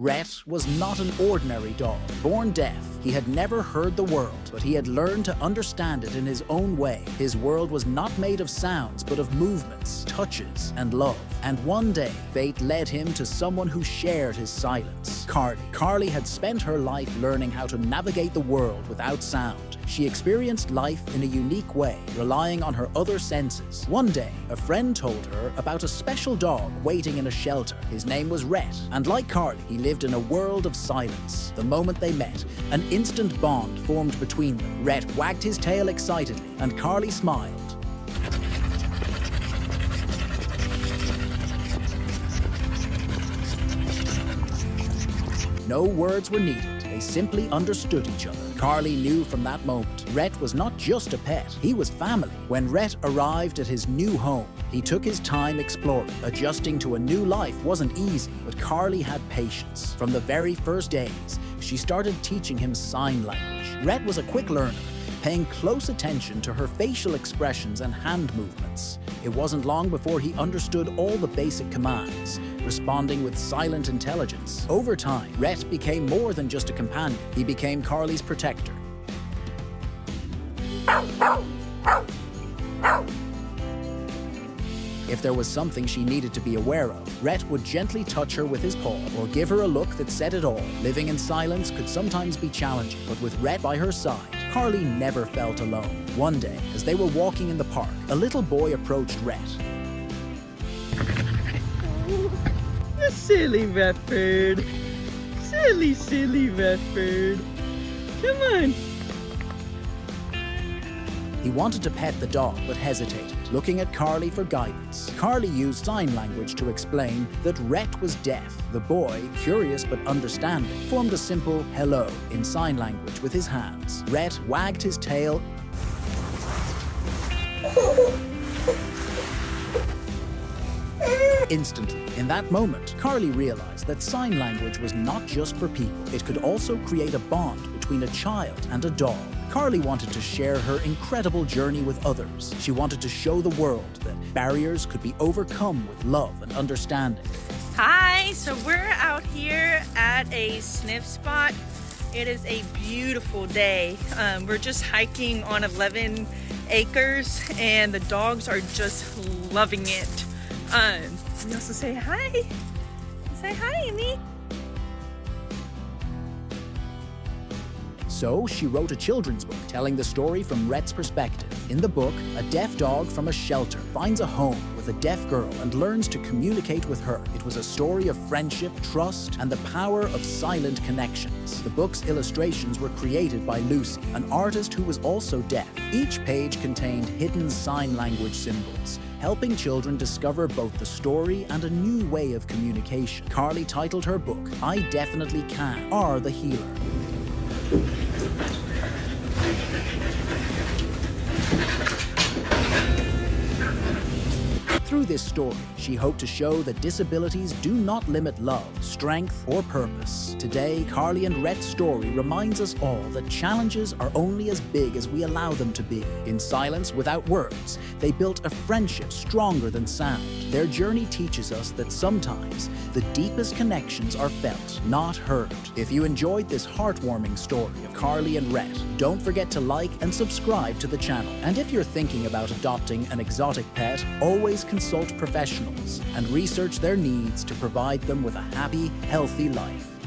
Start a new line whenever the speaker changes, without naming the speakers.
Rhett was not an ordinary dog. Born deaf, he had never heard the world, but he had learned to understand it in his own way. His world was not made of sounds, but of movements, touches, and love. And one day, fate led him to someone who shared his silence. Karlie. Karlie had spent her life learning how to navigate the world without sound. She experienced life in a unique way, relying on her other senses. One day, a friend told her about a special dog waiting in a shelter. His name was Rhett, and like Karlie, he lived in a world of silence. The moment they met, an instant bond formed between them. Rhett wagged his tail excitedly, and Karlie smiled. No words were needed. They simply understood each other. Karlie knew from that moment, Rhett was not just a pet, he was family. When Rhett arrived at his new home, he took his time exploring. Adjusting to a new life wasn't easy, but Karlie had patience. From the very first days, she started teaching him sign language. Rhett was a quick learner, paying close attention to her facial expressions and hand movements. It wasn't long before he understood all the basic commands, responding with silent intelligence. Over time, Rhett became more than just a companion. He became Karlie's protector. If there was something she needed to be aware of, Rhett would gently touch her with his paw or give her a look that said it all. Living in silence could sometimes be challenging, but with Rhett by her side, Karlie never felt alone. One day, as they were walking in the park, a little boy approached Rhett.
You silly Redford. Silly Redford. Come on.
He wanted to pet the dog, but hesitated, looking at Karlie for guidance. Karlie used sign language to explain that Rhett was deaf. The boy, curious but understanding, formed a simple hello in sign language with his hands. Rhett wagged his tail. Instantly. In that moment, Karlie realized that sign language was not just for people. It could also create a bond between a child and a dog. Karlie wanted to share her incredible journey with others. She wanted to show the world that barriers could be overcome with love and understanding.
Hi, so we're out here at a sniff spot. It is a beautiful day. We're just hiking on 11 acres and the dogs are just loving it. We also say hi. Say hi, Amy.
So she wrote a children's book telling the story from Rhett's perspective. In the book, a deaf dog from a shelter finds a home with a deaf girl and learns to communicate with her. It was a story of friendship, trust, and the power of silent connections. The book's illustrations were created by Lucy, an artist who was also deaf. Each page contained hidden sign language symbols, helping children discover both the story and a new way of communication. Karlie titled her book, I Definitely Can, Are the Healer. Through this story, she hoped to show that disabilities do not limit love, strength, or purpose. Today, Karlie and Rhett's story reminds us all that challenges are only as big as we allow them to be. In silence, without words, they built a friendship stronger than sound. Their journey teaches us that sometimes the deepest connections are felt, not heard. If you enjoyed this heartwarming story of Karlie and Rhett, don't forget to like and subscribe to the channel. And if you're thinking about adopting an exotic pet, always consult professionals and research their needs to provide them with a happy, healthy life.